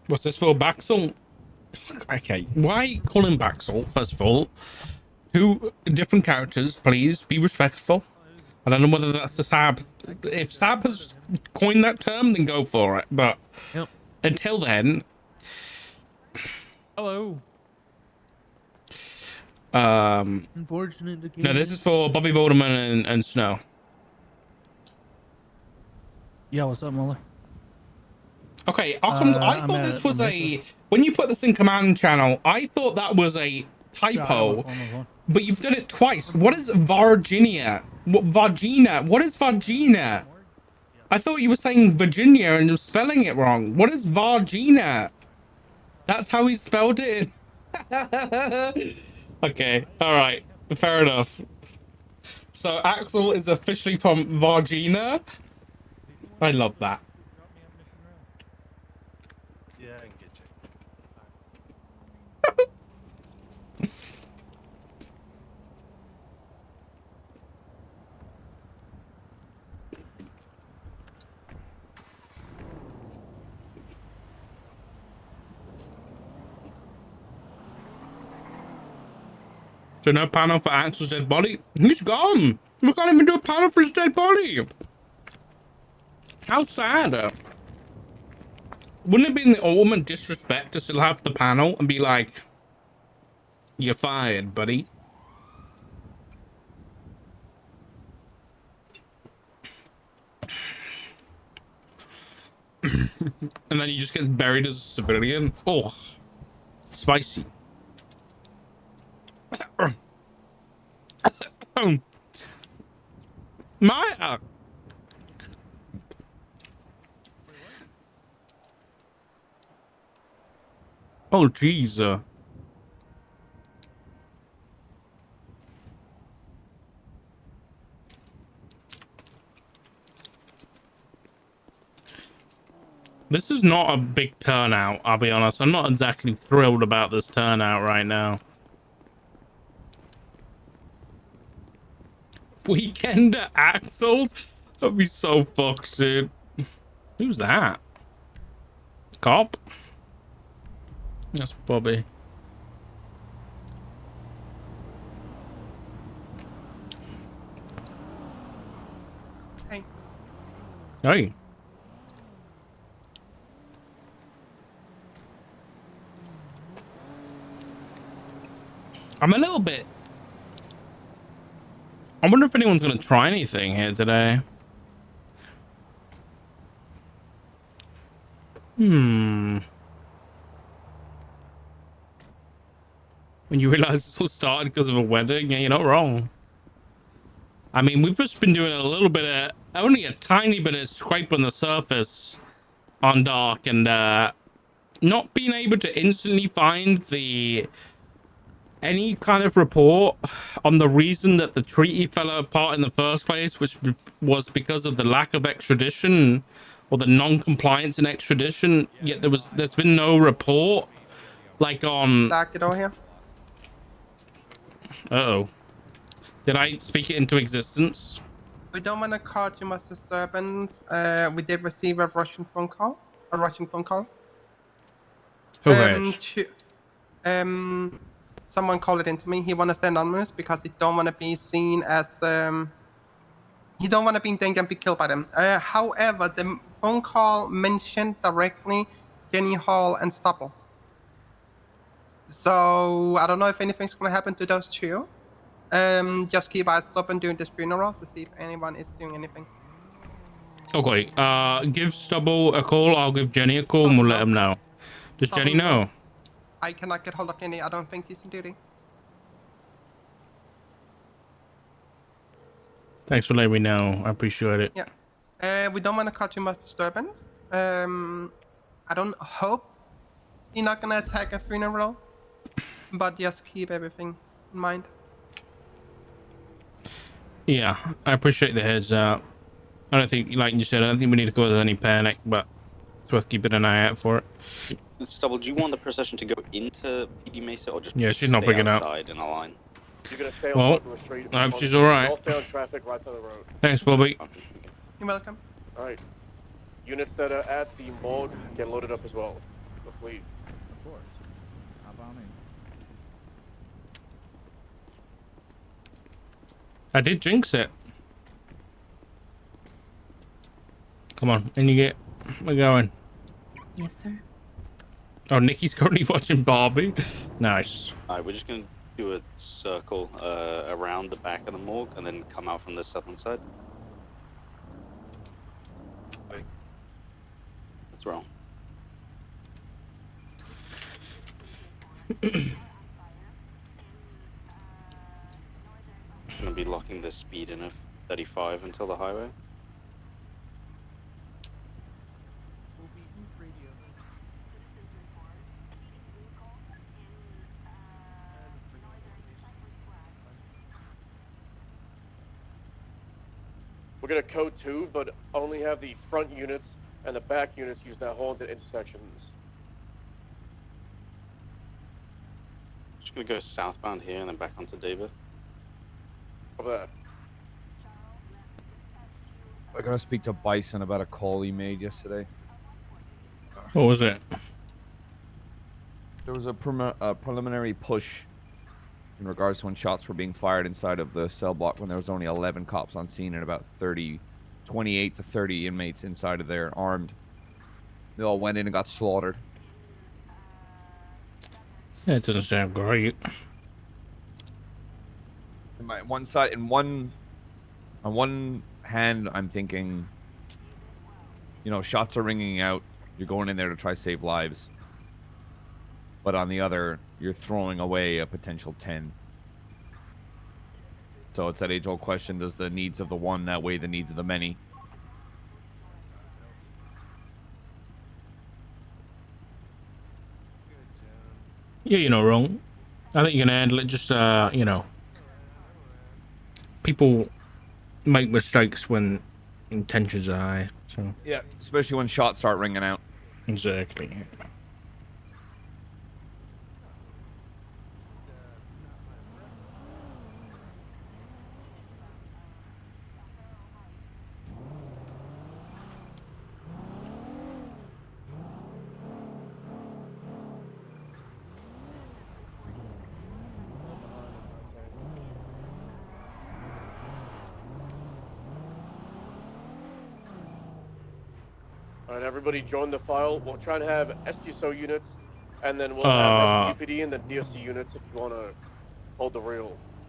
What's this for? Baxel? Okay, why call him Baxel, first of all? Two different characters, please. Be respectful. I don't know whether that's the Sab. If Sab has coined that term, then go for it. But until then... Hello. Unfortunate. No, this is for Bobby Boulderman and Snow. Yeah, what's up, Muller? Okay, I thought this was a... When you put this in command channel, I thought that was a typo. But you've done it twice. What is Virginia? What Vagina? What is Vagina? I thought you were saying Virginia and you're spelling it wrong. What is Vagina? That's how he spelled it. Okay, all right, fair enough. So Axel is officially from Vagina. I love that. Yeah, I can get you. So no panel for Axel's dead body? He's gone. We can't even do a panel for his dead body. How sad. Wouldn't it be in the ultimate disrespect to still have the panel and be like, you're fired, buddy? And then he just gets buried as a civilian? Oh, spicy. Maya! Oh, jeez. This is not a big turnout, I'll be honest. I'm not exactly thrilled about this turnout right now. Weekend at Axel's? That'd be so fucked, dude. Who's that? Cop? That's Bobby. Hey. Hey. I'm a little bit... I wonder if anyone's going to try anything here today. When you realize this all started because of a wedding, yeah, you're not wrong. I mean, we've just been doing a little bit of... Only a tiny bit of scrape on the surface on Dark, and not being able to instantly find any kind of report on the reason that the treaty fell apart in the first place, which was because of the lack of extradition or the non-compliance in extradition. Yet there's been no report, like on... Lock it over here. Uh-oh. Did I speak it into existence? We don't want to cause too much disturbance. We did receive a Russian phone call. Someone called it into me. He want to stay anonymous because he don't want to be seen as he don't want to be in danger and be killed by them. However, the phone call mentioned directly Jenny Hall and Stubble. So I don't know if anything's gonna happen to those two. Just keep eyes open during this funeral to see if anyone is doing anything. Okay, give Stubble a call. I'll give Jenny a call and we'll let him know. Does Jenny know? I cannot get hold of Jenny. I don't think he's in duty. Thanks for letting me know. I appreciate it. Yeah. We don't want to cause too much disturbance. I don't hope you're not gonna attack a funeral, but just keep everything in mind. Yeah, I appreciate the heads up. I don't think, like you said, I don't think we need to cause any panic, but it's worth keeping an eye out for it. Stubble, do you want the procession to go into PD Mesa or just yeah, she's not stay picking up. outside in a line? You're gonna stay on Well, Popular Street. I hope she's alright. Northbound traffic, right side of the road. Thanks, Bobby. You're welcome. Alright. Units that are at the morgue get loaded up as well. Let's leave. Of course. How about me? I did jinx it. Come on, in you get. We're going. Yes, sir. Oh, Nikki's currently watching Barbie. Nice. Alright, we're just gonna do a circle around the back of the morgue and then come out from the southern side. That's wrong. Gonna be locking the speed in of 35 until the highway. We're gonna code 2, but only have the front units and the back units use that horns at intersections. Just gonna go southbound here and then back onto David. Over there. I gotta speak to Bison about a call he made yesterday. What was it? There was a preliminary push in regards to when shots were being fired inside of the cell block when there was only 11 cops on scene and about 28 to 30 inmates inside of there armed. They all went in and got slaughtered. Yeah, it doesn't sound great. In my one side, on one hand, I'm thinking, you know, shots are ringing out. You're going in there to try to save lives. But on the other, you're throwing away a potential 10. So it's that age-old question, does the needs of the one outweigh the needs of the many? Yeah, you're not wrong. I think you can handle it. Just, you know, people make mistakes when intentions are high. So Yeah, especially when shots start ringing out. exactly. Alright, everybody join the file. We'll try to have STSO units, and then we'll have UPD and then DSC units if you want to hold the rear.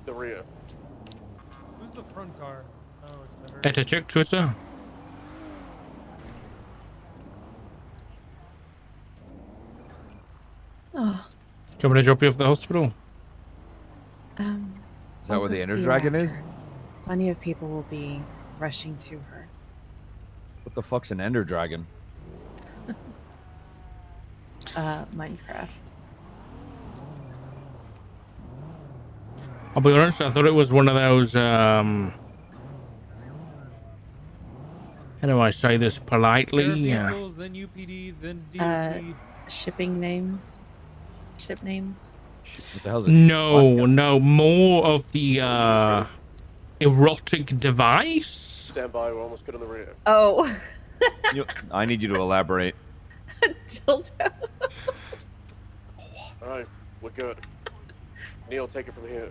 Who's the front car? Oh, it's the Had to check Twitter. Oh, Coming to drop you off at the hospital. Is that I'll where the go Ender see her Dragon is? after. Plenty of people will be rushing to her. What the fuck's an Ender Dragon? Minecraft. I'll be honest, I thought it was one of those, how do I say this politely? vehicles, then UPD, then DSC. Shipping names. Ship names. What the hell is it? No, more of the, erotic device? Stand by, we're almost good on the rear. Oh. I need you to elaborate. Dildo. Alright, we're good. Neil, take it from here.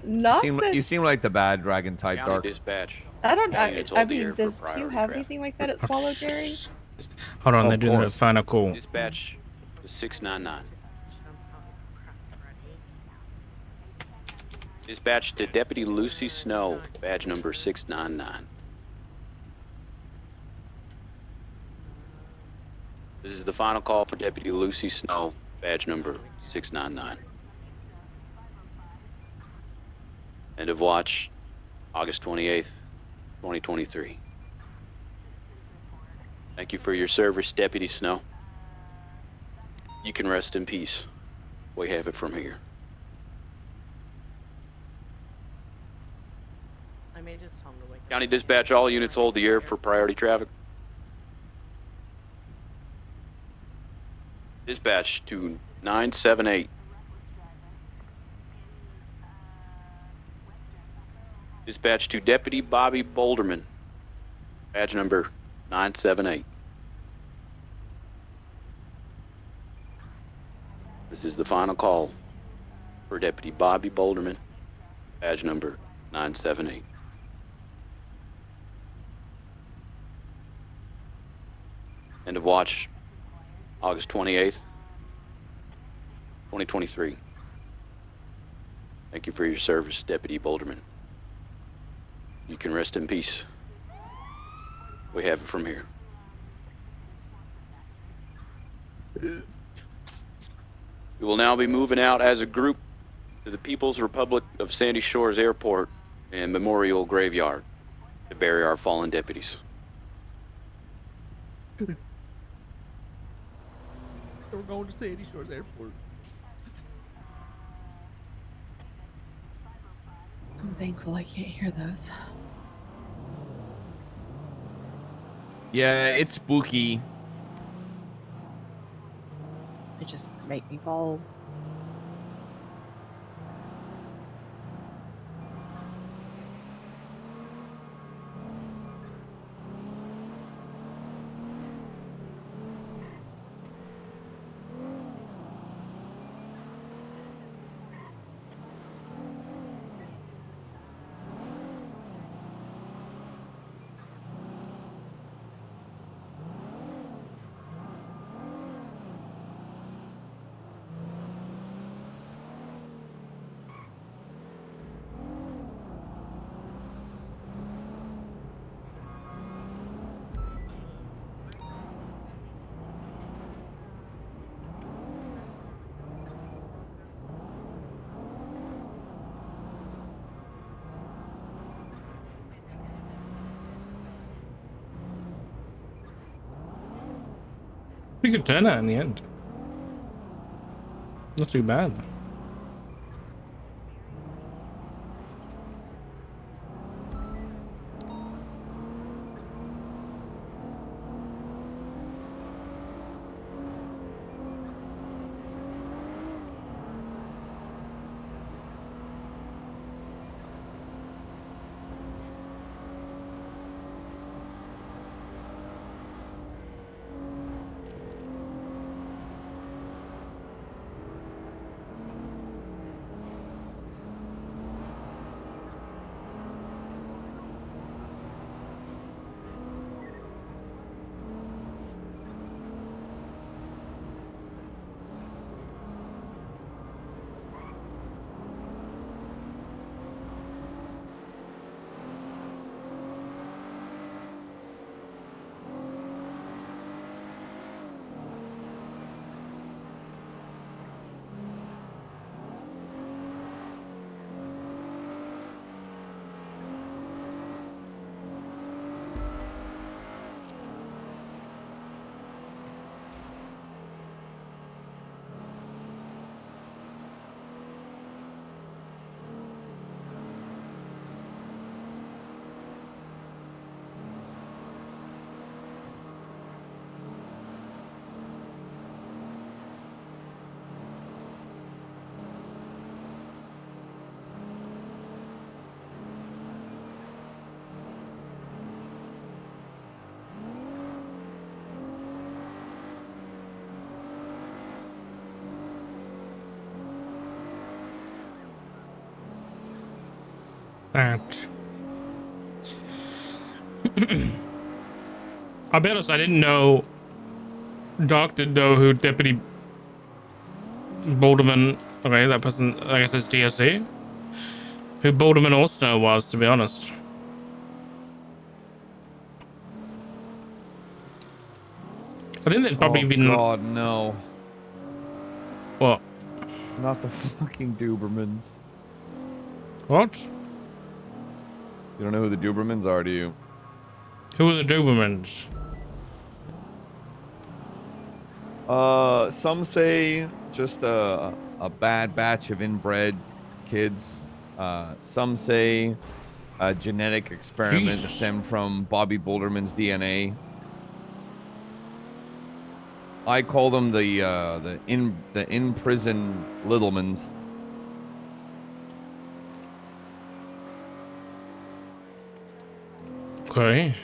Not You seem like the bad dragon type, County Dark. dispatch. I don't. Units I hold the mean, air for does Q priority have traffic. anything like that at Swallow, Jerry? Hold on, Oh, they're of doing the course. final call. Dispatch to 699. Dispatch to Deputy Lucy Snow, badge number 699. This is the final call for Deputy Lucy Snow, badge number 699. End of watch, August 28th, 2023. Thank you for your service, Deputy Snow. You can rest in peace. We have it from here. I may just tell him to wake up. County dispatch, all units hold the air for priority traffic. Dispatch to 978. Dispatch to Deputy Bobby Boulderman. Badge number 978. This is the final call for Deputy Bobby Boulderman. Badge number 978. End of watch, August 28th, 2023. Thank you for your service, Deputy Boulderman. You can rest in peace. We have it from here. We will now be moving out as a group to the People's Republic of Sandy Shores Airport and Memorial Graveyard to bury our fallen deputies. We're going to Sandy Shores Airport. I'm thankful I can't hear those. Yeah, it's spooky. They just make me bold. We could turn out in the end. Not too bad. Ouch. I'll be honest, I didn't know. Doc didn't know who Deputy Boulderman. Okay, that person, I guess it's DSC. Who Boulderman also was, to be honest. I think they'd probably been. Oh God, no! What? Not the fucking Dubermans. What? You don't know who the Dubermans are, do you? Who are the Dobermans? Some say just a bad batch of inbred kids. Some say a genetic experiment that stemmed from Bobby Boulderman's DNA. I call them the in prison Littlemans. Okay.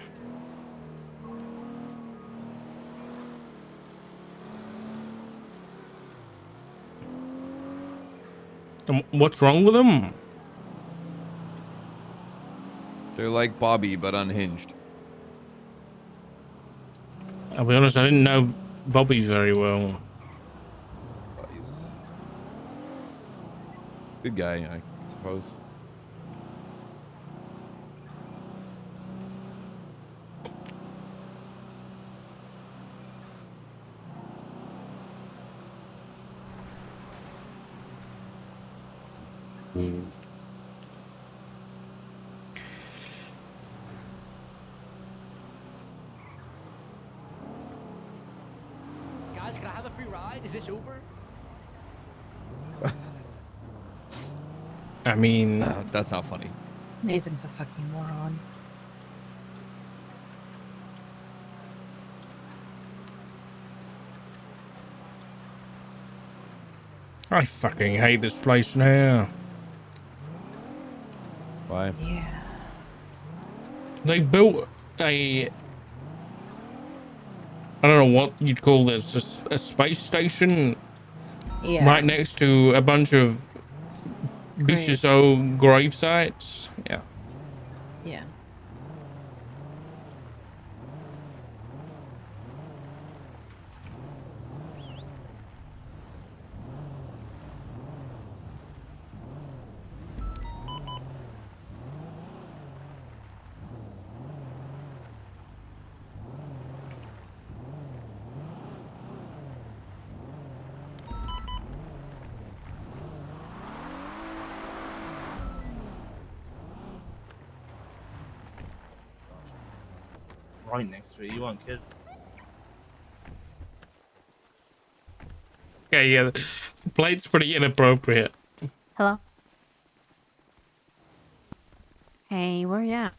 And what's wrong with them? They're like Bobby, but unhinged. I'll be honest, I didn't know Bobby very well. He's good guy, I suppose. Guys, can I have a free ride? Is this Uber? I mean, That's not funny. Nathan's a fucking moron. I fucking hate this place now. Why? Yeah. They built a, I don't know what you'd call this, a space station Yeah. right next to a bunch of Graves. Bishop grave sites. Yeah. Yeah. Right next to it. You want kid? Yeah, the plate's pretty inappropriate. Hello? Hey, where you at?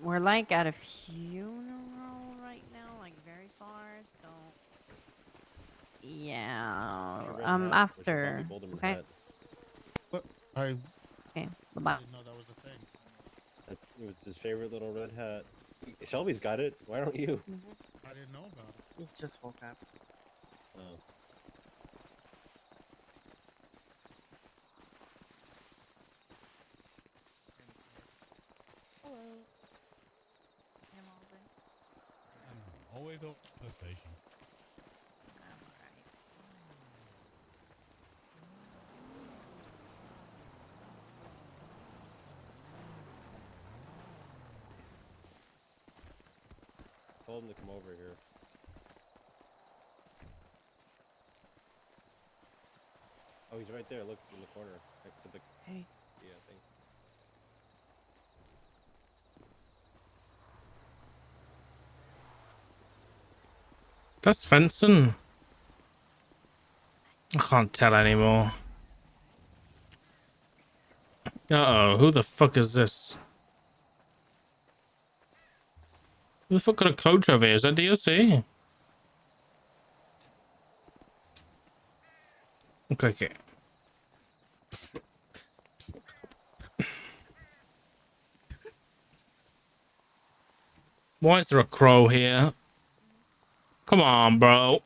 We're like at a funeral right now, like very far, so yeah. After. Okay. What? I Okay. Bye-bye. didn't know that was a thing. It was his favorite little red hat. Shelby's got it. Why don't you? I didn't know about it. You just woke up. Oh. Hello. I'm over. Always open conversation. I'm alright. Told him to come over here. Oh, he's right there. Look in the corner next to the. Hey. Yeah, thing. That's fencing. I can't tell anymore. Uh-oh, who the fuck is this? Who the fuck got a coach over here? Is that DLC? Okay. Why is there a crow here? Come on, bro.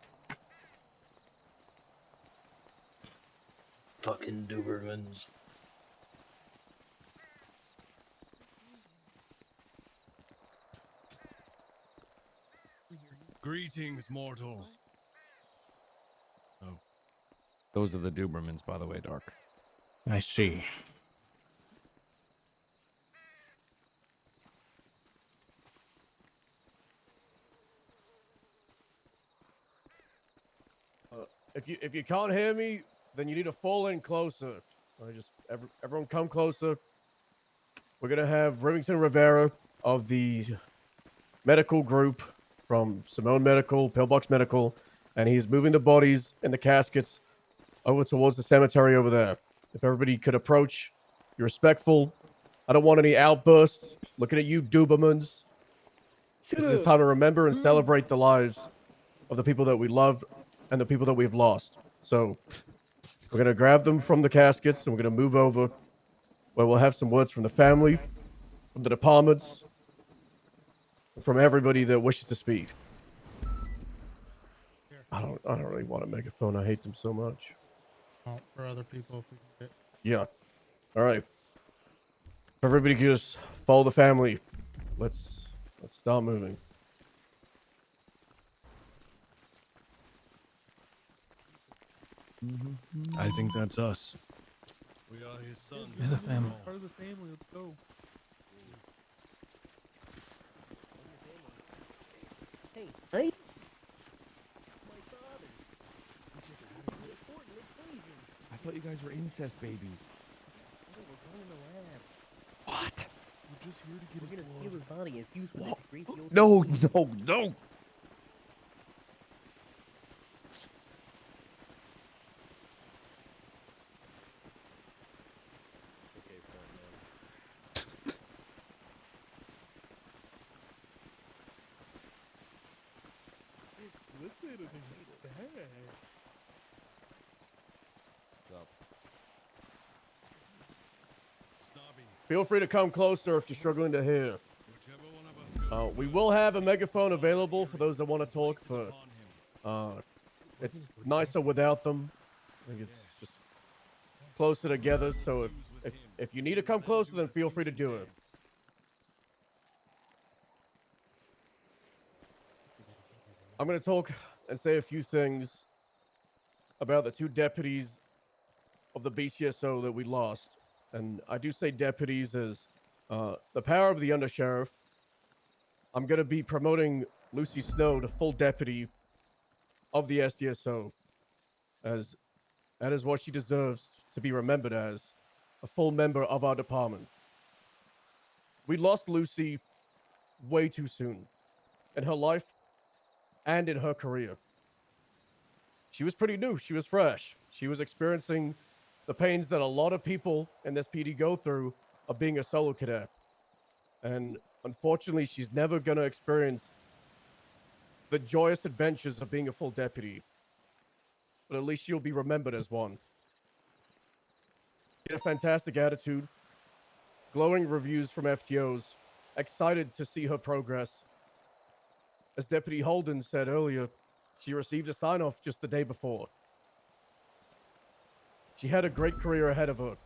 Fucking Dobermans. Greetings, mortals. Those are the Dobermans, by the way, Dark. I see. If you can't hear me, then you need to fall in closer. Everyone come closer. We're gonna have Remington Rivera of the medical group from Simone Medical, Pillbox Medical, and he's moving the bodies and the caskets over towards the cemetery over there. If everybody could approach, be respectful. I don't want any outbursts. Looking at you, Dobermans. This is a time to remember and celebrate the lives of the people that we love and the people that we've lost. So we're going to grab them from the caskets and we're going to move over. where we'll have some words from the family, from the departments, from everybody that wishes to speak. I don't really want a megaphone. I hate them so much. Oh, for other people, if we can get. Yeah. All right. If everybody could just follow the family. Let's start moving. I think that's us. We are his sons. You're the family. Part of the family. Let's go. Hey, hey. I thought you guys were incest babies. What? We're just here to get We're his gonna steal his blood. body and fuse with it to create the old. No, no, no. Okay, fine, man. Listen to his dad. Snobby. Feel free to come closer if you're struggling to hear. Whichever one of us goes We first, will have a megaphone available for those that want to talk, but upon him. it's nicer without them. I think it's just closer together. So if you need to come closer, then feel free to do it. I'm going to talk and say a few things about the 2 deputies of the BCSO that we lost. And I do say deputies as the power of the undersheriff. I'm going to be promoting Lucy Snow to full deputy of the SDSO, as that is what she deserves to be remembered as, a full member of our department. We lost Lucy way too soon in her life and in her career. She was pretty new. She was fresh. She was experiencing the pains that a lot of people in this PD go through of being a solo cadet. And unfortunately, she's never going to experience the joyous adventures of being a full deputy. But at least she'll be remembered as one. She had a fantastic attitude, glowing reviews from FTOs, excited to see her progress. As Deputy Holden said earlier, she received a sign-off just the day before. She had a great career ahead of her,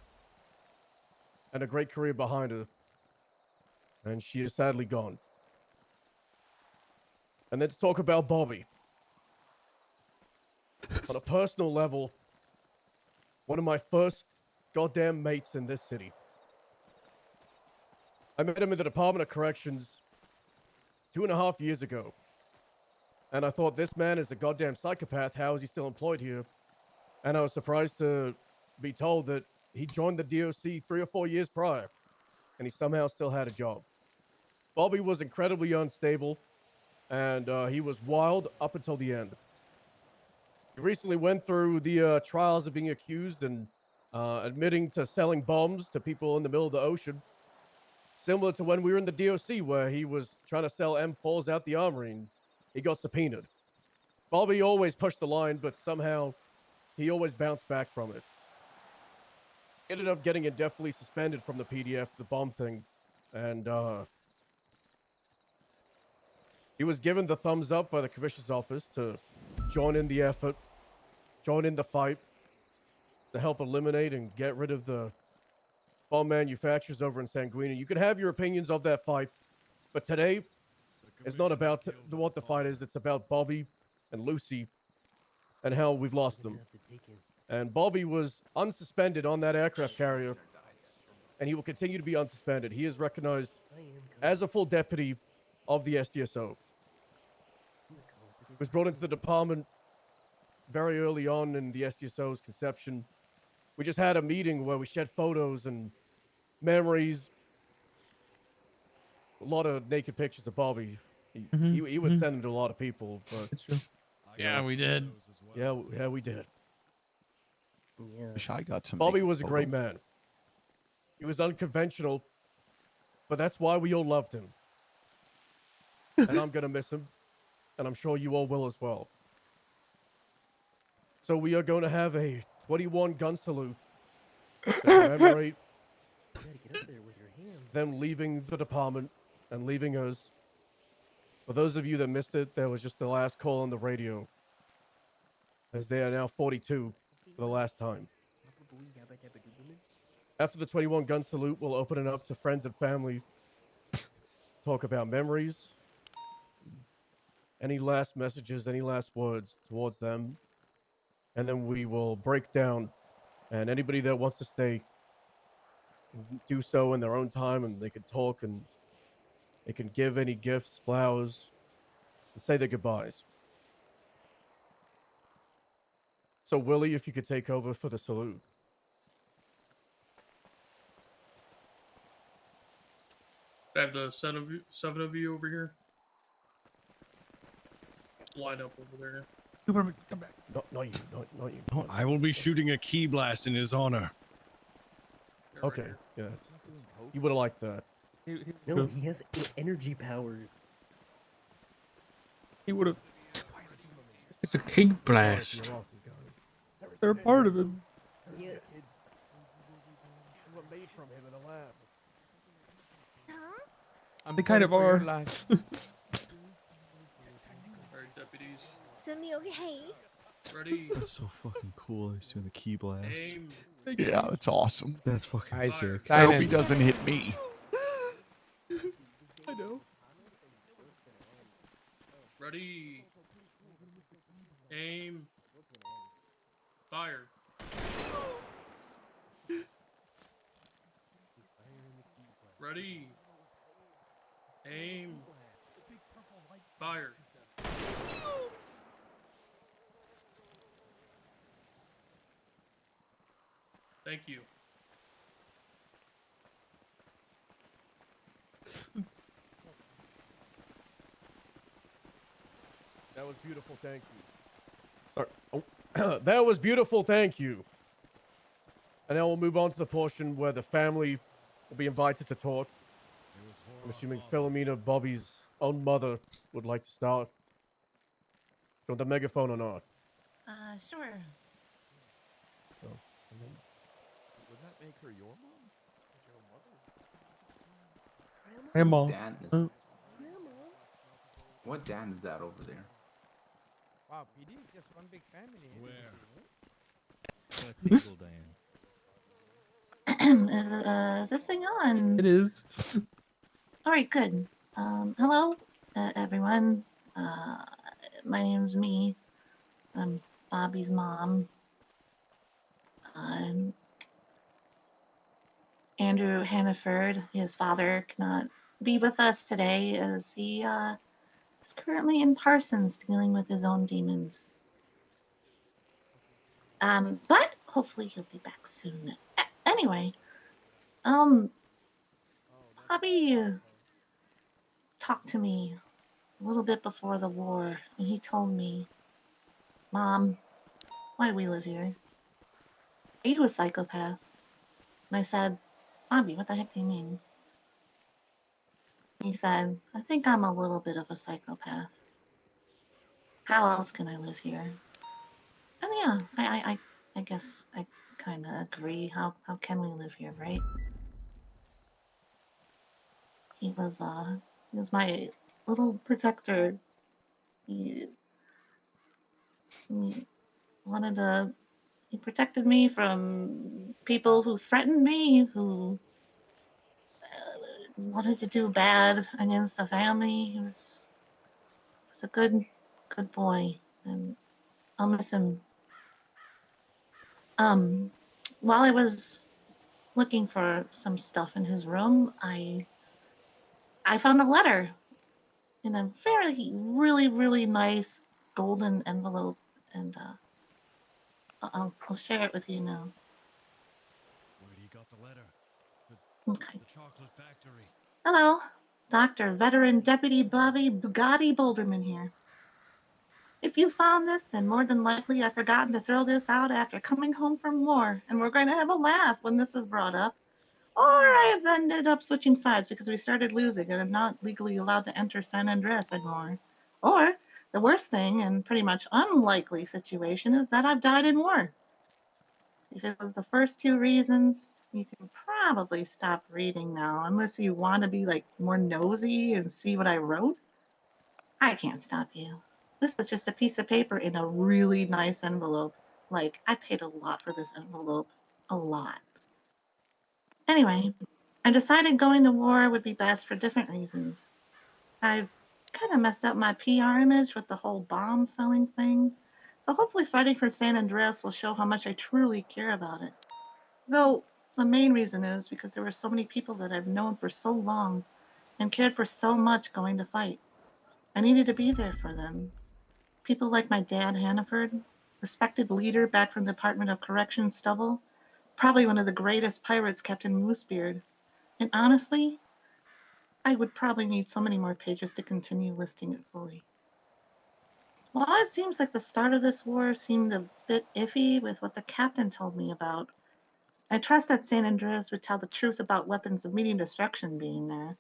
and a great career behind her, and she is sadly gone. And then to talk about Bobby. On a personal level, one of my first goddamn mates in this city. I met him in the Department of Corrections 2.5 years ago. And I thought, this man is a goddamn psychopath. How is he still employed here? And I was surprised to be told that he joined the DOC 3 or 4 years prior, and he somehow still had a job. Bobby was incredibly unstable, and he was wild up until the end. He recently went through the trials of being accused and admitting to selling bombs to people in the middle of the ocean, similar to when we were in the DOC, where he was trying to sell M4s out the armory, and he got subpoenaed. Bobby always pushed the line, but somehow he always bounced back from it. Ended up getting indefinitely suspended from the PDF, the bomb thing, and he was given the thumbs up by the commissioner's office to join in the effort, join in the fight, to help eliminate and get rid of the bomb manufacturers over in Sanguina. You can have your opinions of that fight, but today it's not about what the fight is. It's about Bobby and Lucy and how we've lost them. And Bobby was unsuspended on that aircraft carrier, and he will continue to be unsuspended. He is recognized as a full deputy of the SDSO. He was brought into the department very early on in the SDSO's conception. We just had a meeting where we shared photos and memories. A lot of naked pictures of Bobby. He would send them to a lot of people, but It's true. Yeah, we did. yeah, we did. Yeah. Wish I got some. Bobby naked was a great photos. man. He was unconventional, but that's why we all loved him. And I'm gonna miss him, and I'm sure you all will as well. So we are going to have a 21 gun salute to commemorate them leaving the department and leaving us. For those of you that missed it, that was just the last call on the radio, as they are now 42 for the last time. After the 21 gun salute, we'll open it up to friends and family, talk about memories, any last messages, any last words towards them, and then we will break down, and anybody that wants to stay can do so in their own time, and they can talk, and they can give any gifts, flowers, and say their goodbyes. So Willie, if you could take over for the salute. I have the seven of you over here. Line up over there. Superman, come back. No, you. No, I will be shooting a key blast in his honor. Okay, yeah, you would have liked that. No, he has energy powers. He would have. It's a key blast. They're part of him. Yeah. What made from him in a lab. They kind of are. Alright, deputies. Timmy, okay? Ready. That's so fucking cool. He's doing the key blast. Aim. Yeah, that's awesome. That's fucking Eyes sick. here. I hope he doesn't hit me. I know. Ready. Aim. Fire. Ready. Aim. Fire. Thank you. That was beautiful, thank you. That was beautiful, thank you. And now we'll move on to the portion where the family will be invited to talk. I'm assuming Philomena, Bobby's own mother, would like to start. Do you want the megaphone or not? Sure. So, Would that make her your mom? Hey, Mom. Dan is, what Dan is that over there? Wow, PD is just one big family. Where? Is this thing on? It is. All right, good. Hello, everyone. My name's Me. I'm Bobby's mom. Andrew Hannaford, his father, cannot be with us today as he is currently in Parsons dealing with his own demons. But hopefully he'll be back soon. Anyway, Bobby talked to me a little bit before the war, and he told me, Mom, why do we live here? Are you a psychopath? And I said, Bobby, what the heck do you mean? He said, I think I'm a little bit of a psychopath. How else can I live here? And yeah, I guess I kind of agree. How can we live here, right? He was my little protector. He wanted to. He protected me from people who threatened me, who wanted to do bad against the family. He was a good boy, and I'll miss him. While I was looking for some stuff in his room, I found a letter in a really nice golden envelope, and I'll share it with you now. Where do you got the letter? Okay. The chocolate factory. Hello, Dr. Veteran Deputy Bobby Bugatti Boulderman here. If you found this, then more than likely I've forgotten to throw this out after coming home from war, and we're going to have a laugh when this is brought up. Or I have ended up switching sides because we started losing and I'm not legally allowed to enter San Andreas anymore. Or the worst thing and pretty much unlikely situation is that I've died in war. If it was the first two reasons, You can probably stop reading now, unless you want to be like more nosy and see what I wrote. I can't stop you. This is just a piece of paper in a really nice envelope. Like, I paid a lot for this envelope. A lot. Anyway, I decided going to war would be best for different reasons. I've kind of messed up my PR image with the whole bomb selling thing, so hopefully fighting for San Andreas will show how much I truly care about it. Though the main reason is because there were so many people that I've known for so long and cared for so much going to fight. I needed to be there for them. People like my dad, Hannaford, respected leader back from the Department of Corrections Stubble, probably one of the greatest pirates, Captain Moosebeard. And honestly, I would probably need so many more pages to continue listing it fully. While it seems like the start of this war seemed a bit iffy with what the captain told me about, I trust that San Andreas would tell the truth about weapons of immediate destruction being there.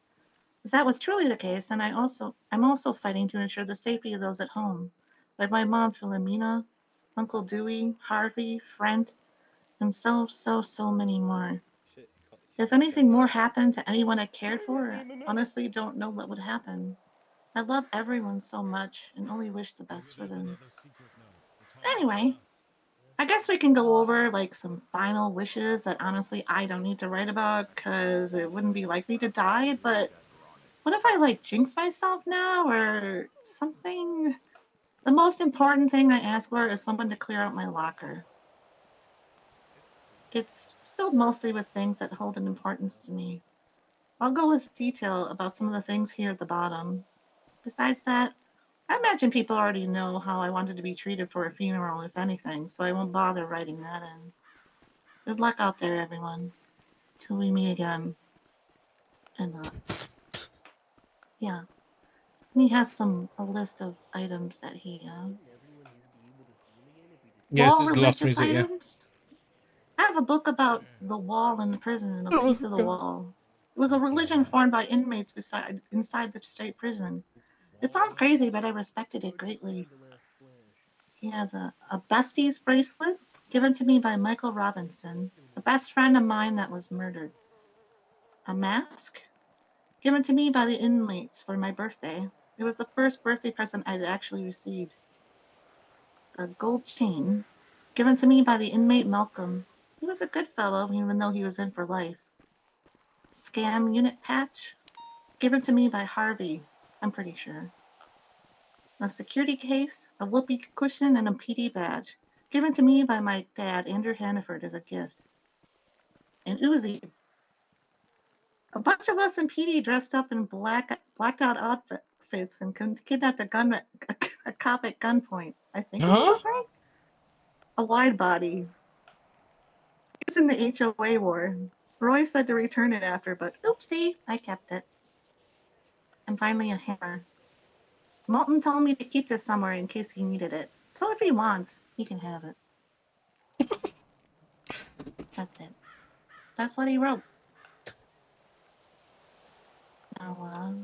If that was truly the case, then I'm also fighting to ensure the safety of those at home, like my mom Philomena, Uncle Dewey, Harvey, Frent, and so many more. If anything more happened to anyone I cared for, I honestly don't know what would happen. I love everyone so much and only wish the best for them. Anyway, I guess we can go over like some final wishes that honestly I don't need to write about because it wouldn't be likely to die, but what if I like jinx myself now or something? The most important thing I ask for is someone to clear out my locker. It's filled mostly with things that hold an importance to me. I'll go with detail about some of the things here at the bottom. Besides that, I imagine people already know how I wanted to be treated for a funeral, if anything, so I won't bother writing that in. Good luck out there, everyone. Till we meet again. And, yeah. And he has a list of items that he, Yeah, this wall is the last religious music, yeah. items? I have a book about the wall in the prison and a piece of the wall. It was a religion formed by inmates inside the state prison. It sounds crazy, but I respected it greatly. He has a besties bracelet given to me by Michael Robinson, a best friend of mine that was murdered. A mask given to me by the inmates for my birthday. It was the first birthday present I'd actually received. A gold chain given to me by the inmate Malcolm. He was a good fellow, even though he was in for life. Scam unit patch given to me by Harvey, I'm pretty sure. A security case, a whoopee cushion, and a PD badge given to me by my dad, Andrew Hannaford, as a gift. An Uzi. A bunch of us in PD dressed up in blacked out outfits and kidnapped a cop at gunpoint. I think it was right. A wide body. Used in the HOA war. Roy said to return it after, but oopsie, I kept it. And finally, a hammer. Malton told me to keep this somewhere in case he needed it. So if he wants, he can have it. That's it. That's what he wrote. Now,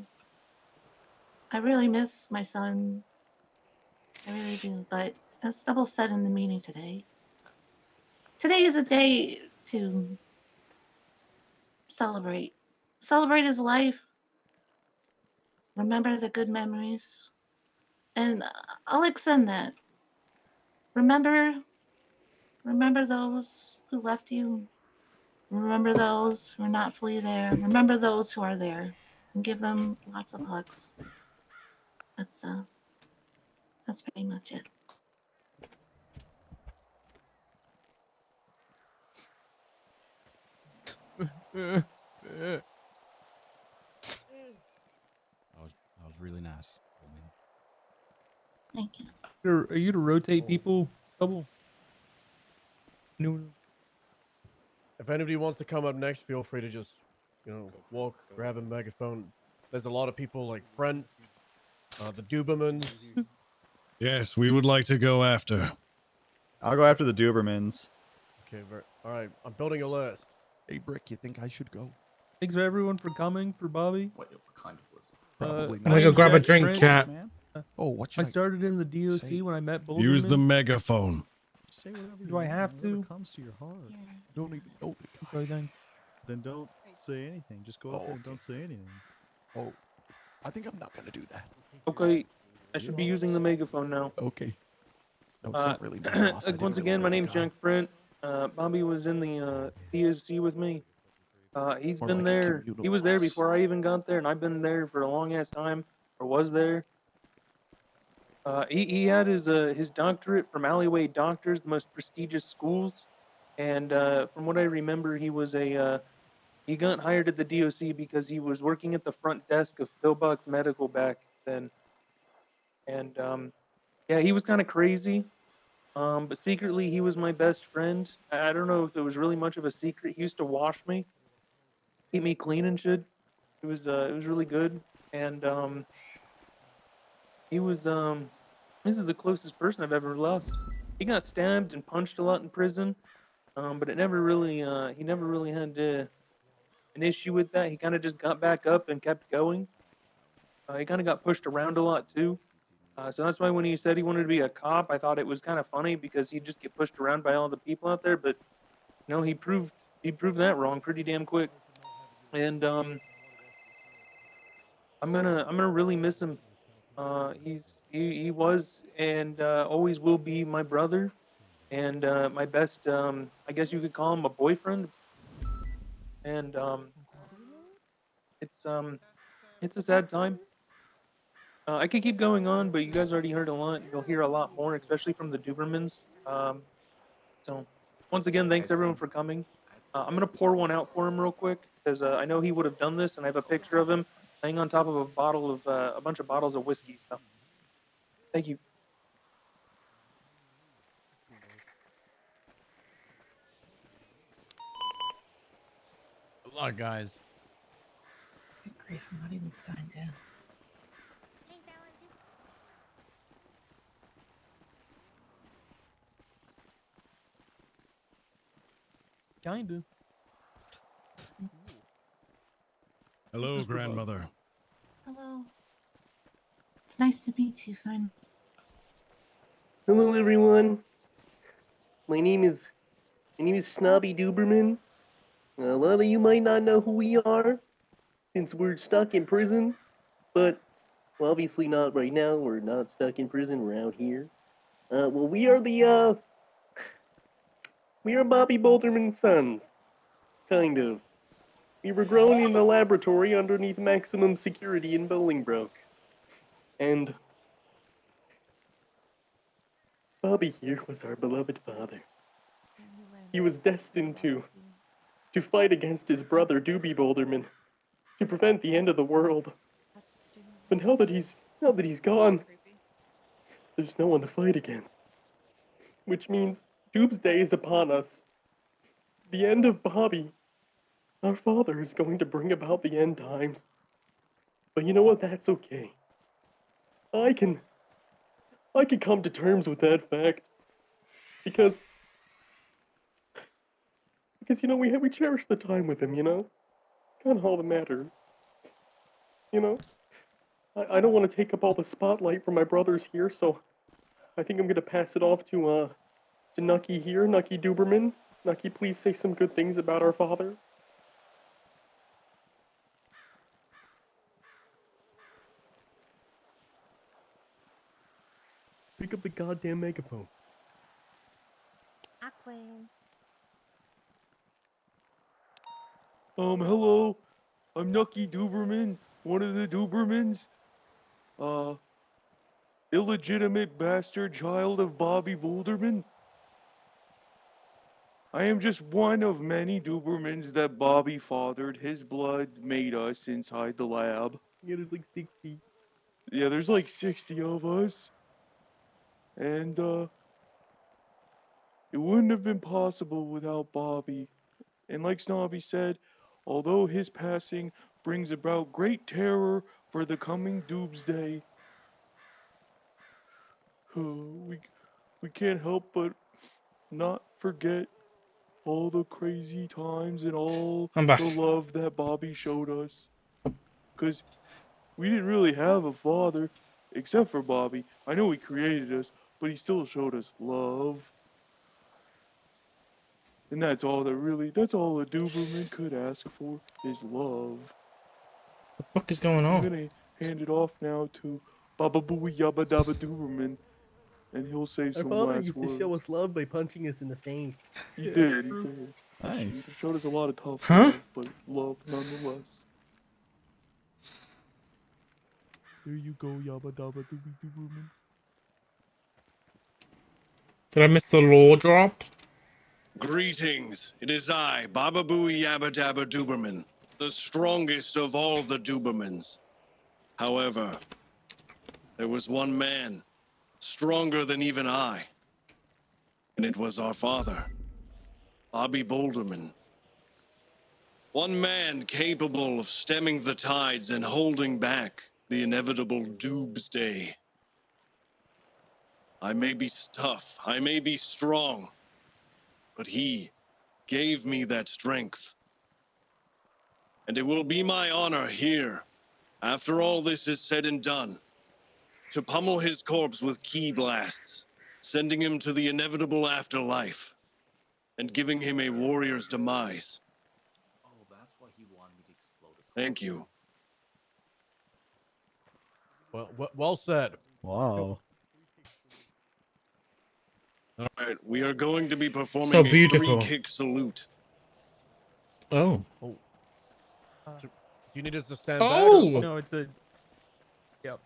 I really miss my son. I really do. But as Stubble said in the meeting today is a day to celebrate. Celebrate his life. Remember the good memories. And I'll extend that. Remember those who left you. Remember those who are not fully there. Remember those who are there. And give them lots of hugs. That's pretty much it. That was really nice. Thank you. Are you to rotate people? Double. No. If anybody wants to come up next, feel free to just, walk, grab a megaphone. There's a lot of people like Frent, the Dubermans. Yes, we would like to go after. I'll go after the Dubermans. Okay, all right. I'm building a list. Hey, Brick, you think I should go? Thanks for everyone for coming for Bobby. What kind of list? Probably I'm gonna go grab a drink, chat. Oh, what I started in the DOC when I met Boulderman. Use the megaphone. say whatever you Do I want, have whatever to? comes to your heart. I don't even know the guy. Okay, thanks. Then don't say anything. Just go up there and don't say anything. Oh, I think I'm not gonna do that. Okay, I should be using the megaphone now. Okay. No, it's not really my loss. I didn't Once really again, my know the name's guy. Jack Brent. Bobby was in the DSC with me. He's More been like a there. communal He was there loss. before I even got there, and I've been there for a long ass time, or was there. He had his doctorate from Alleyway Doctors, the most prestigious schools, and from what I remember, he got hired at the DOC because he was working at the front desk of Pillbox Medical back then, and yeah, he was kind of crazy. But secretly, he was my best friend. I don't know if it was really much of a secret. He used to wash me, keep me clean and shit. It was really good. And he was this is the closest person I've ever lost. He got stabbed and punched a lot in prison. But it never really he never really had an issue with that. He kind of just got back up and kept going. He kind of got pushed around a lot too. So that's why when he said he wanted to be a cop, I thought it was kind of funny because he'd just get pushed around by all the people out there. But no, he proved that wrong pretty damn quick. And I'm gonna really miss him. He was and always will be my brother and my best. I guess you could call him a boyfriend. And it's um it's a sad time. I could keep going on, but you guys already heard a lot. You'll hear a lot more, especially from the Dubermans. So, once again, thanks everyone for coming. I'm gonna pour one out for him real quick because I know he would have done this, and I have a picture of him laying on top of a bunch of bottles of whiskey. So, thank you. Good luck, guys. Good grief, I'm not even signed in. Kinda. Hello, grandmother. Hello. It's nice to meet you, Finn. Hello, everyone. My name is Snobby Duberman. A lot of you might not know who we are, since we're stuck in prison. But well, obviously not right now. We're not stuck in prison. We're out here. Well, we are Bobby Boulderman's sons, kind of. We were grown in the laboratory underneath maximum security in Bolingbroke, and Bobby here was our beloved father. He was destined to fight against his brother Doobie Boulderman to prevent the end of the world. But now that he's gone, there's no one to fight against. Which means Doomsday is upon us. The end of Bobby, our father, is going to bring about the end times. But you know what? That's okay. I can come to terms with that fact because you know we cherish the time with him. You know, kind of all that matters. You know, I don't want to take up all the spotlight from my brothers here, so I think I'm gonna pass it off to Nucky here, Nucky Duberman. Nucky, please say some good things about our father. Pick up the goddamn megaphone. Aquin. Hello, I'm Nucky Duberman, one of the Dubermans. Illegitimate bastard child of Bobby Boulderman. I am just one of many Dubermans that Bobby fathered. His blood made us inside the lab. Yeah, there's like 60. Yeah, there's like 60 of us. And, it wouldn't have been possible without Bobby. And like Snobby said, although his passing brings about great terror for the coming doomsday, we can't help but not forget all the crazy times and all I'm back. the love that Bobby showed us. Because we didn't really have a father, except for Bobby. I know he created us, but he still showed us love. And that's all a Duberman could ask for is love. The fuck is going I'm on? gonna hand it off now to Baba Booey Yabba Dabba Duberman, and he'll say some last words. us love by punching us in the face. He did, he did. Nice. He showed us a lot of tough Huh? love, but love nonetheless. There you go, Yabba Dabba Dooby Duberman. Did I miss the law drop? Greetings. It is I, Baba Booey Yabba Dabba Duberman, the strongest of all the Dubermans. However, there was one man, stronger than even I. And it was our father, Bobby Boulderman. One man capable of stemming the tides and holding back the inevitable doomsday. I may be tough, I may be strong, but he gave me that strength. And it will be my honor here, after all this is said and done, to pummel his corpse with key blasts, sending him to the inevitable afterlife, and giving him a warrior's demise. Oh, that's why he wanted me to explode his Thank you. Well said. Wow. All right, we are going to be performing So a beautiful. 3-kick salute. Oh. Do you need us to stand back? Oh! No, it's a. Yep.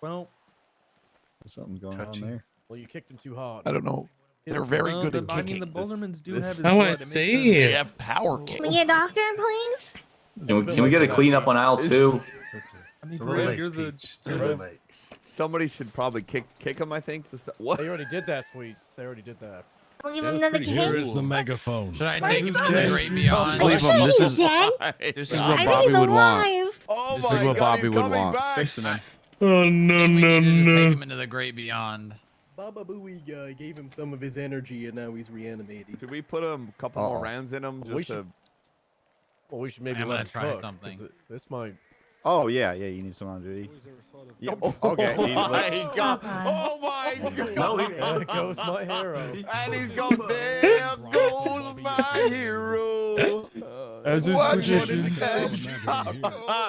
Well, There's something going Touchy. on there. Well, you kicked him too hard. I don't know. They're very well, good the, at I kicking. mean, the Bouldermans do have his Oh, blood. I It makes see. They sense. have power Can kick. we get a doctor, please? Can we get a cleanup on aisle 2? I mean, a little Red, late, you're the. Peach. It's a little late. Somebody should probably kick him, I think. What? They already did that, Sweets. They already did that. We'll give him another kick. Here is the megaphone. Should I My take him to son- the great beyond? Are you sure he's dead? This I think he's alive. Oh This my is what God, Bobby he's would coming want. back. Fixing him. Oh, no, I think we no, need to just take no. him into the great beyond. Baba Booey gave him some of his energy, and now he's reanimated. Should we put a couple more rounds in him We just to? Well, we should maybe I'm let gonna him try cook, 'cause something. This might. Oh yeah, you need someone on duty. Yeah. Oh, Okay. my He's like, God! Oh my God! There goes my hero. And he's going, there goes my hero. As is What tradition.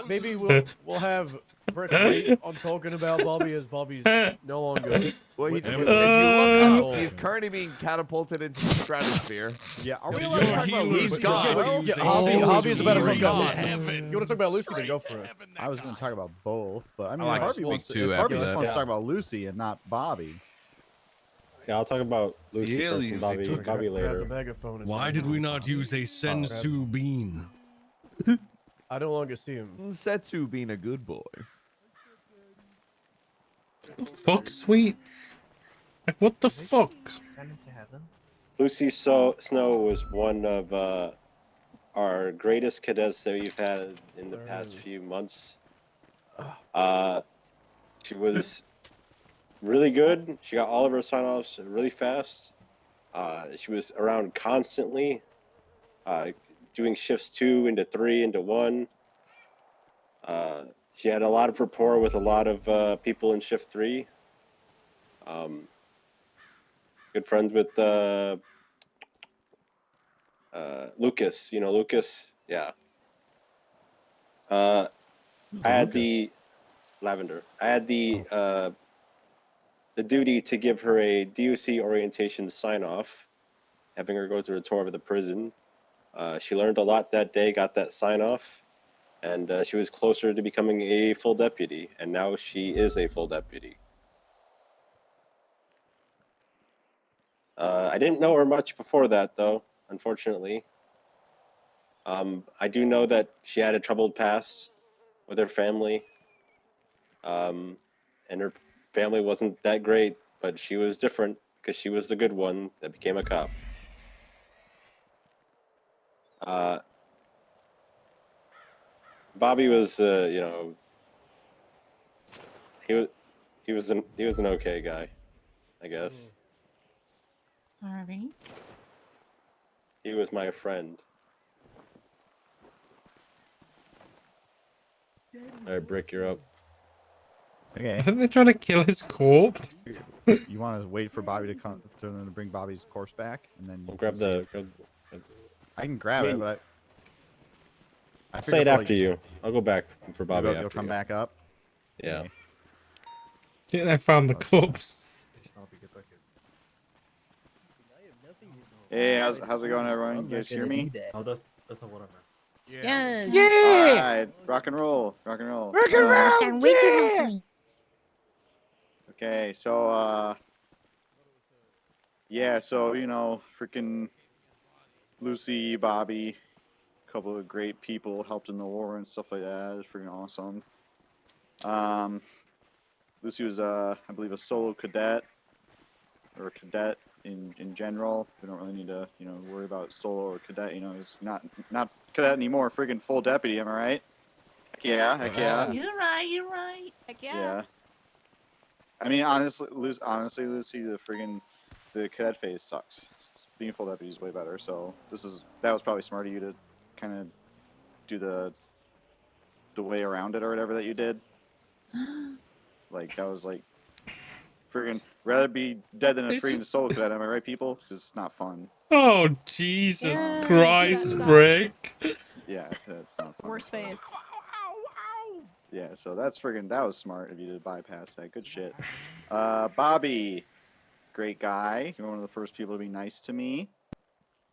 Maybe we'll have Brick wait on talking about Bobby as Bobby's no longer. Well, if you with- look up, he's currently being catapulted into the stratosphere. yeah. Are we Did allowed to your talk about healers Lucy? He's gone. Yeah, use a Hobby is about to healing talk to about heaven? You want to talk about Lucy? Then go for it. I was going to talk about both, but I mean, like if to Harvey speak wants too if after Harvey just that. wants to talk about Lucy and not Bobby. Yeah, I'll talk about Lucy The first aliens, and they Bobby, took Bobby Grab the later. megaphone. and Why say, did we not use a sensu bean? I no longer see him. Setsu being a good boy. Fuck Sweets. Like, what the fuck? Send him to heaven. Lucy Snow was one of our greatest cadets that we've had in the past few months. She was really good. She got all of her sign-offs really fast. She was around constantly, doing shifts 2 into 3 into 1. She had a lot of rapport with a lot of people in shift 3. Good friends with Lucas. You know Lucas? Yeah. I had the Lavender. I had the duty to give her a DOC orientation sign-off, having her go through a tour of the prison. She learned a lot that day, got that sign-off, and she was closer to becoming a full deputy, and now she is a full deputy. I didn't know her much before that, though, unfortunately. I do know that she had a troubled past with her family, and her family wasn't that great, but she was different because she was the good one that became a cop. Bobby was, you know, he was an okay guy, I guess. Harvey. He was my friend. All right, Brick, you're up. Okay. I think they're trying to kill his corpse. You want to wait for Bobby to come to bring Bobby's corpse back, and then I'll grab the. I can grab it, but I I'll figure say it for, after like, you. I'll go back for Bobby you'll after come you. back up. Yeah. Okay. Think I found the corpse. Hey, how's it going, everyone? You guys hear me? Oh, that's not what I meant. Yes. All right, rock and roll, rock and roll. Okay, so yeah, so you know, freaking Lucy, Bobby, a couple of great people helped in the war and stuff like that. It's freaking awesome. Lucy was I believe a solo cadet or a cadet in general. We don't really need to, you know, worry about solo or cadet. You know, he's not cadet anymore. Freaking full deputy. Am I right? Heck yeah, heck yeah. You're right. You're right. Heck Yeah. I mean, honestly, Lucy, the friggin' the cadet phase sucks. Being full deputy is way better. So that was probably smart of you to kind of do the way around it or whatever that you did. Like that was like friggin' rather be dead than a friggin' solo cadet. Am I right, people? Because it's not fun. Oh, Jesus Yeah, Christ, that Brick. Yeah, that's not fun. Worst face. Yeah, so that was smart of you to bypass that. Good shit. Bobby, great guy. You're one of the first people to be nice to me.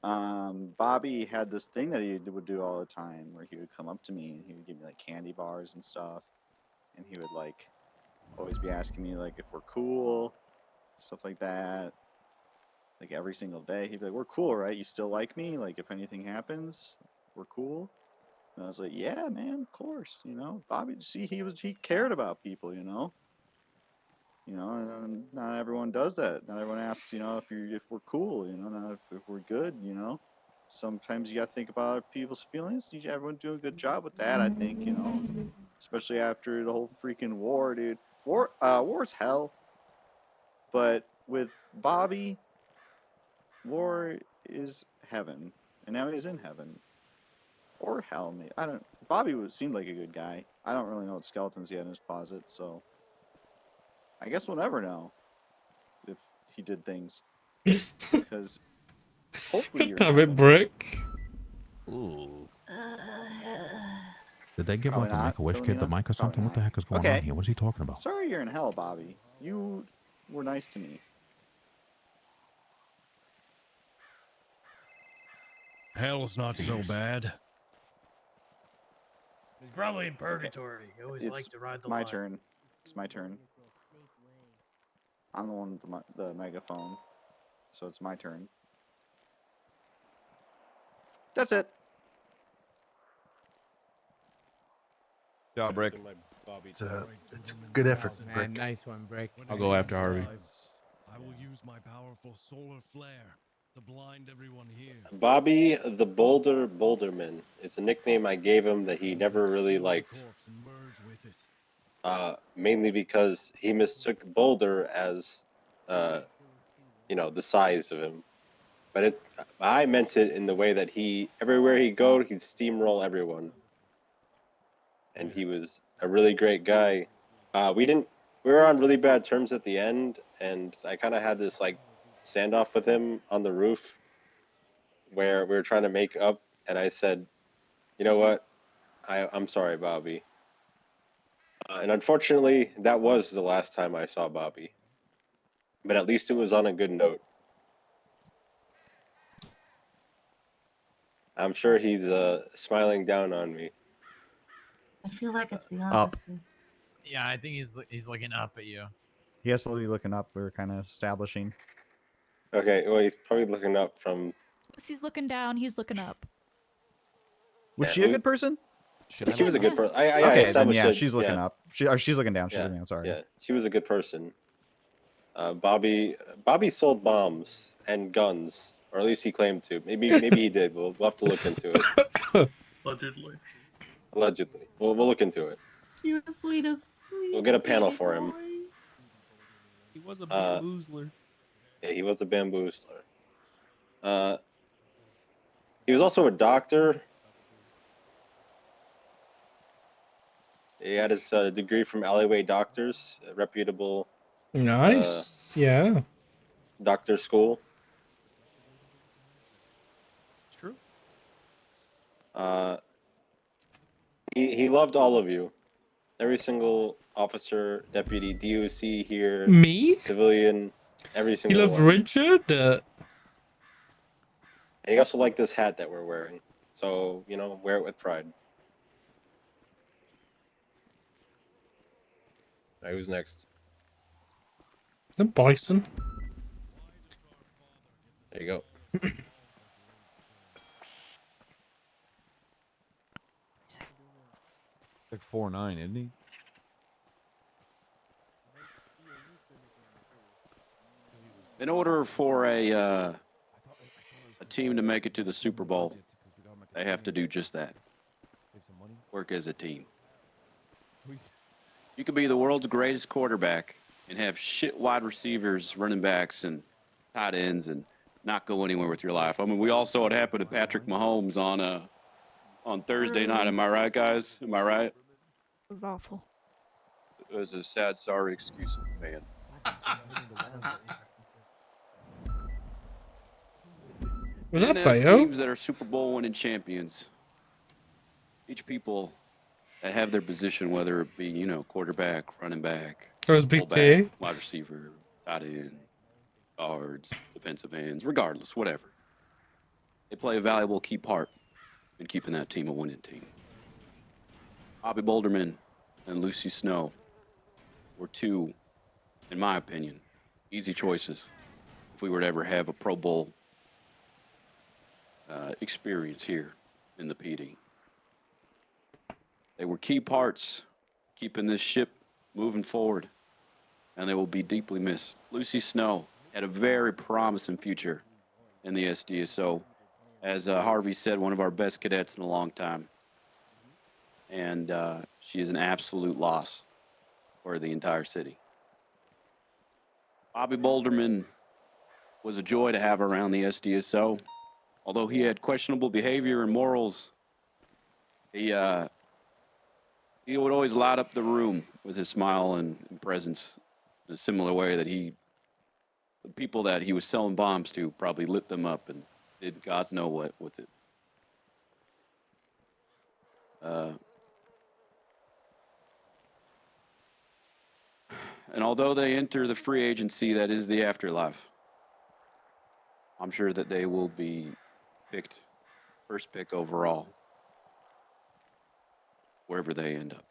Bobby had this thing that he would do all the time where he would come up to me and he would give me like candy bars and stuff. And he would like always be asking me like if we're cool, stuff like that. Like every single day, he'd be like, "We're cool, right? You still like me? Like if anything happens, we're cool." And I was like, "Yeah, man, of course." You know, Bobby. See, he cared about people. You know, and not everyone does that. Not everyone asks, you know, if we're cool. You know, not if we're good. You know, sometimes you got to think about people's feelings. Everyone do a good job with that, I think. You know, especially after the whole freaking war, dude. War's hell. But with Bobby, war is heaven, and now he's in heaven. Or hell, maybe. I don't. Bobby seemed like a good guy. I don't really know what skeletons he had in his closet, so I guess we'll never know if he did things. Because hopefully you're Damn it, Brick. Ooh. Did they give Probably like a not, Make-A-Wish kid the Philomena. mic or something? What the heck is going on here? What's he talking about? Sorry you're in hell, Bobby. You were nice to me. Hell's not so bad. He's probably in purgatory. He always liked to ride the my line. turn. It's my turn. I'm the one with the megaphone, so it's my turn. That's it. Job, Brick. It's a good effort, Man, Brick. nice one, Brick. I'll go after Harvey. I will use my powerful solar flare to blind everyone here. Bobby the Boulderman. It's a nickname I gave him that he never really liked. Mainly because he mistook Boulder as, you know, the size of him. But I meant it in the way that everywhere he'd go, he'd steamroll everyone. And he was a really great guy. We were on really bad terms at the end, and I kind of had this like standoff with him on the roof where we were trying to make up, and I said, "You know what? I'm sorry, Bobby." And unfortunately, that was the last time I saw Bobby. But at least it was on a good note. I'm sure he's smiling down on me. I feel like it's the Up. opposite. Yeah, I think he's looking up at you. He has to be looking up. We were kind of establishing. Okay, well, he's probably looking up from. He's looking down. He's looking up. Was Yeah, she a good person? She was a good person. Okay, then yeah, she's looking up. She's looking down. She's Yeah, looking down. Sorry. Yeah, she was a good person. Bobby sold bombs and guns, or at least he claimed to. Maybe he did. We'll have to look into it. Allegedly. Allegedly, we'll look into it. You're the sweetest. We'll get a panel for him. He was a bamboozler. Yeah, he was a bamboozler. He was also a doctor. He had his degree from Alleyway Doctors, a reputable Nice. Yeah. Doctor school. It's true. He loved all of you. Every single officer, deputy, DOC here, Me? civilian, every You single love one. Richard? And he also liked this hat that we're wearing. So, you know, wear it with pride. All right, who's next? The bison. There you go. Like 4'9", isn't he? In order for a team to make it to the Super Bowl, they have to do just that. Work as a team. You could be the world's greatest quarterback and have shit wide receivers, running backs, and tight ends, and not go anywhere with your life. I mean, we all saw what happened to Patrick Mahomes on Thursday night. Am I right, guys? Am I right? It was awful. It was a sad, sorry excuse of a fan. Was And that there's Bayo? teams that are Super Bowl winning champions. Each people that have their position, whether it be, you know, quarterback, running back, That was Big fullback, T. wide receiver, tight end, guards, defensive ends, regardless, whatever. They play a valuable key part in keeping that team a winning team. Bobby Boulderman and Lucy Snow were two, in my opinion, easy choices if we were to ever have a Pro Bowl experience here in the PD. They were key parts keeping this ship moving forward, and they will be deeply missed. Lucy Snow had a very promising future in the SDSO. As Harvey said, one of our best cadets in a long time. And she is an absolute loss for the entire city. Bobby Boulderman was a joy to have around the SDSO. Although he had questionable behavior and morals, he would always light up the room with his smile and presence in a similar way that the people that he was selling bombs to probably lit them up and did God's know what with it. And although they enter the free agency that is the afterlife, I'm sure that they will be picked first pick overall, wherever they end up.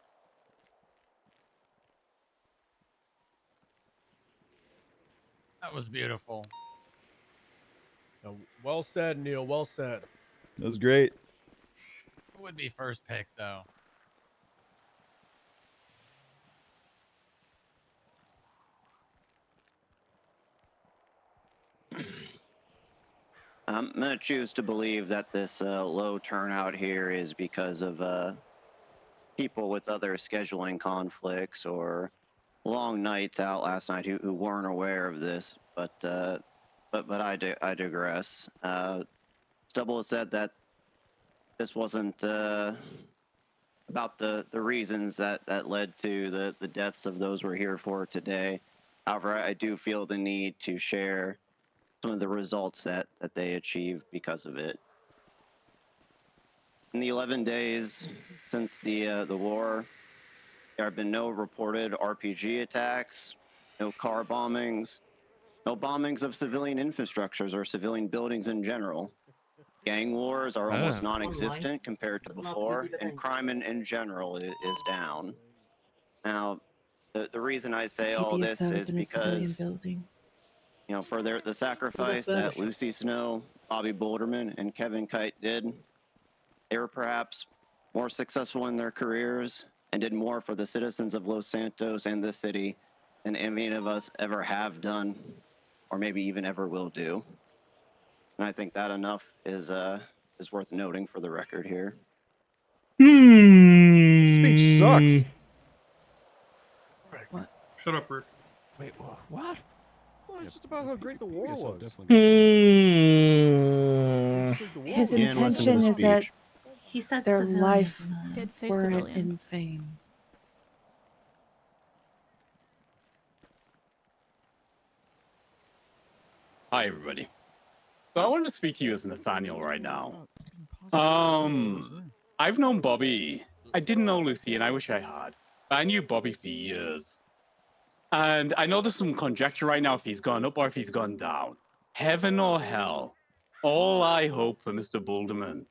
That was beautiful. Well said, Neil. Well said. That was great. Who would be first pick, though? I'm going to choose to believe that this low turnout here is because of people with other scheduling conflicts or long nights out last night who weren't aware of this. But I digress. Stubble has said that this wasn't about the reasons that led to the deaths of those we're here for today. However, I do feel the need to share some of the results that they achieved because of it. In the 11 days since the war, there have been no reported RPG attacks, no car bombings, no bombings of civilian infrastructures or civilian buildings in general. Gang wars are almost non-existent compared to before, and crime in general is down. Now, the reason I say all this is because, you know, for the sacrifice that Lucy Snow, Bobby Boulderman, and Kevin Kite did, they were perhaps more successful in their careers and did more for the citizens of Los Santos and the city than any of us ever have done, or maybe even ever will do. And I think that enough is worth noting for the record here. Speech sucks. What? Shut up, Rick. Wait, what? Well, it's just about how great the war was. His intention is that He said their civilian, life Did say weren't civilian. in vain. Hi, everybody. So I wanted to speak to you as Nathaniel right now. I've known Bobby. I didn't know Lucy, and I wish I had. But I knew Bobby for years. And I know there's some conjecture right now if he's gone up or if he's gone down. Heaven or hell. All I hope for Mr. Boulderman.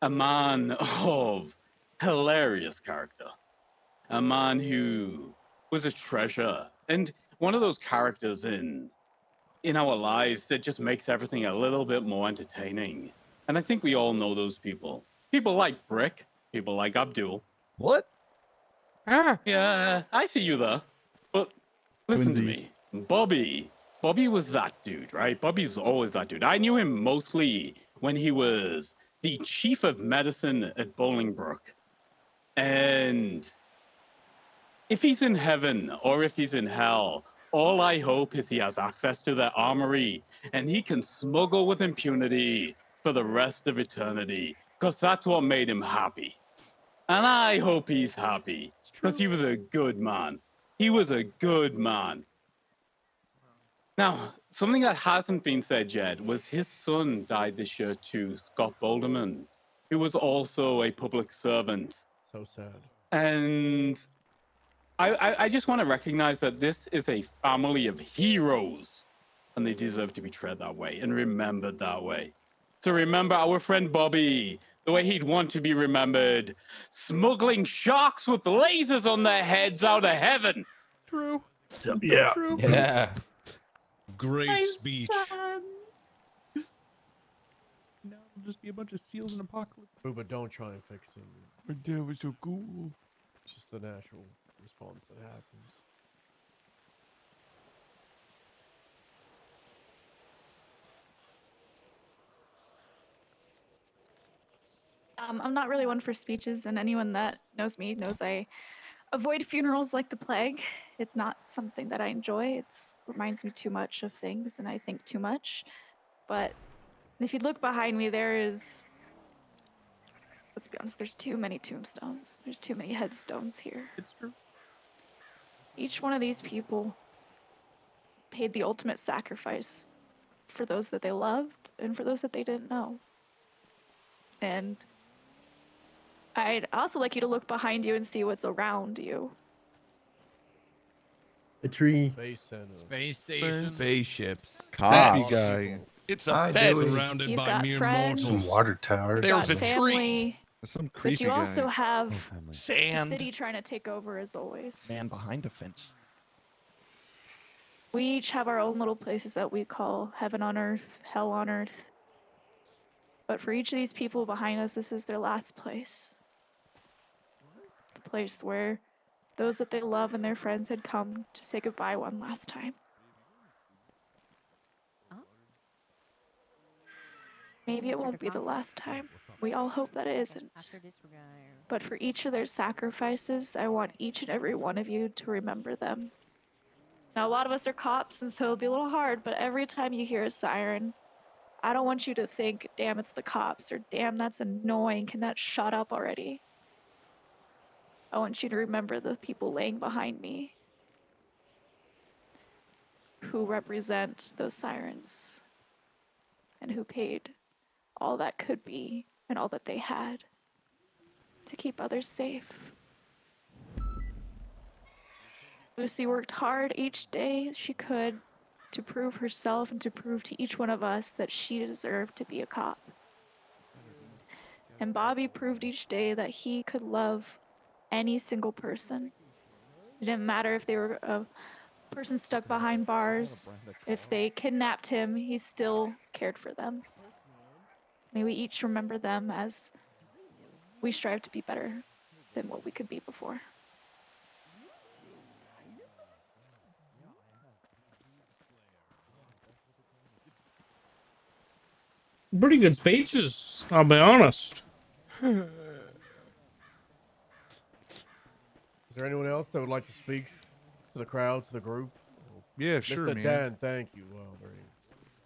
A man of hilarious character. A man who was a treasure. And one of those characters in our lives that just makes everything a little bit more entertaining. And I think we all know those people. People like Brick, people like Abdul. What? Yeah, I see you there. But listen to Twinsies. me. Bobby was that dude, right? Bobby's always that dude. I knew him mostly when he was the chief of medicine at Bolingbrook. And if he's in heaven or if he's in hell, all I hope is he has access to their armory and he can smuggle with impunity for the rest of eternity, because that's what made him happy. And I hope he's happy, because he was a good man. He was a good man. Now, something that hasn't been said yet was his son died this year too, Scott Boulderman, who was also a public servant. So sad. And I just want to recognize that this is a family of heroes, and they deserve to be treated that way and remembered that way. So remember our friend Bobby, the way he'd want to be remembered, smuggling sharks with lasers on their heads out of heaven. True. Yeah. True. Yeah. Great speech. Now it'll just be a bunch of seals in apocalypse. But don't try and fix him. My dad was so cool. It's just the natural response that happens. I'm not really one for speeches, and anyone that knows me knows I avoid funerals like the plague. It's not something that I enjoy. It reminds me too much of things, and I think too much. But if you look behind me, there is, let's be honest, there's too many tombstones. There's too many headstones here. It's true. Each one of these people paid the ultimate sacrifice for those that they loved and for those that they didn't know. And I'd also like you to look behind you and see what's around you. A tree. Space center. Space station. Spaceships. Cops. guy. It's Hi, a fence. Joey. Surrounded You've by got mere friends. mortals. Some water towers. You've There's got a tree. family, Some but creepy you guy. also have the Sand. city trying to take over as always. Man behind a fence. We each have our own little places that we call heaven on earth, hell on earth. But for each of these people behind us, this is their last place. The place where those that they love and their friends had come to say goodbye one last time. Maybe it won't be the last time. We all hope that it isn't. But for each of their sacrifices, I want each and every one of you to remember them. Now, a lot of us are cops, and so it'll be a little hard, but every time you hear a siren, I don't want you to think, damn, it's the cops, or damn, that's annoying, can that shut up already? I want you to remember the people laying behind me who represent those sirens and who paid all that could be and all that they had to keep others safe. Lucy worked hard each day she could to prove herself and to prove to each one of us that she deserved to be a cop. And Bobby proved each day that he could love any single person. It didn't matter if they were a person stuck behind bars, if they kidnapped him, he still cared for them. May we each remember them as we strive to be better than what we could be before. Pretty good speeches, I'll be honest. Is there anyone else that would like to speak to the crowd, to the group? Yeah, sure, Mr. man. Dan, thank you. Wow,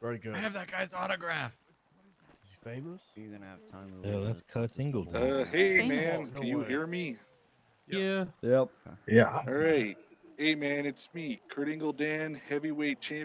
very good. I have that guy's autograph. Is he famous? You're gonna have time. Yeah, that's Kurt Ingle. Hey, famous. man, can you hear me? Yeah. Yep. Yeah. All right. Hey, man, it's me, Kurt Ingle Dan, heavyweight champion.